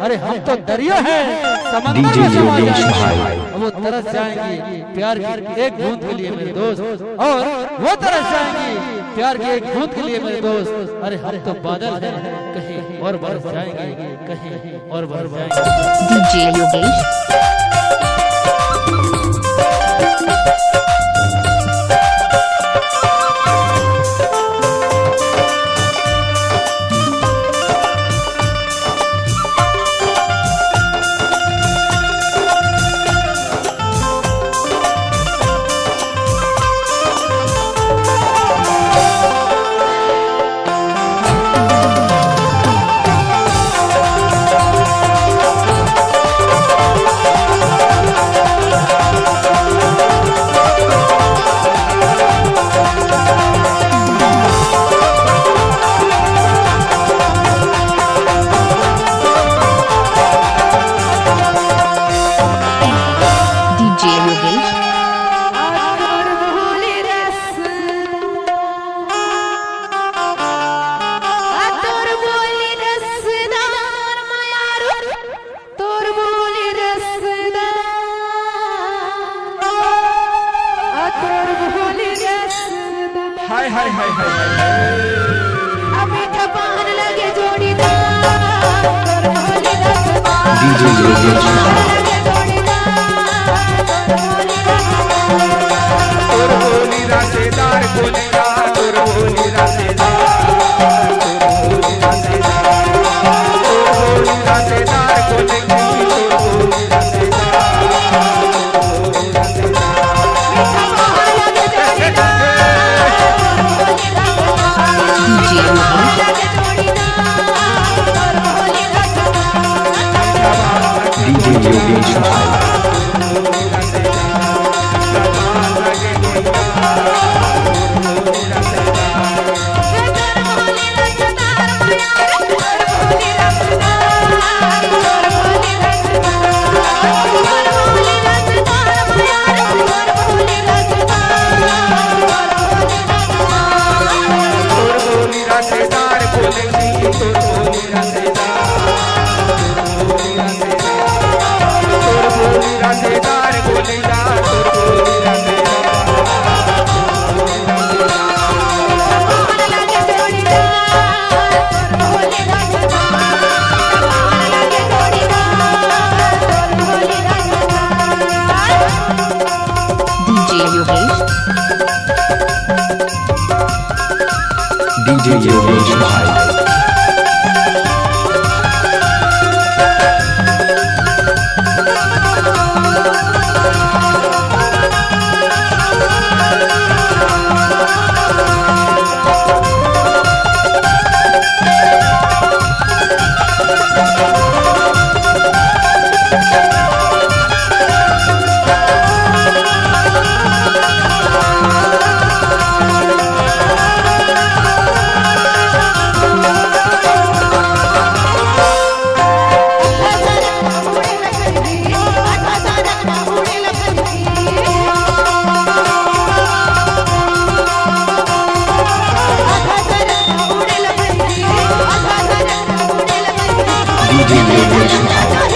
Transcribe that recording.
अरे हम तो दरिया है समंदर में समा जाएंगे, वो तरस जाएंगी प्यार की एक बूंद के लिए मेरे दोस्त, और वो तरस जाएंगी प्यार की एक बूंद के लिए मेरे दोस्त। अरे हम तो बादल हैं कहीं और बरस जाएंगे, कहीं और बरस जाएंगे। डीजे योगेश हाय हाय हाय हाय अभी ठपान लगे जोड़ीदार डीजे योगेश तोर बोली रासेदार बोलेगा, तोर बोली रासेदार, तोर बोली रासेदार, तोर बोली रासेदार बोलेगी, तोर बोली रासेदार, डीजे योगेश डीजे योगेश भाई डीजे योगेश भाई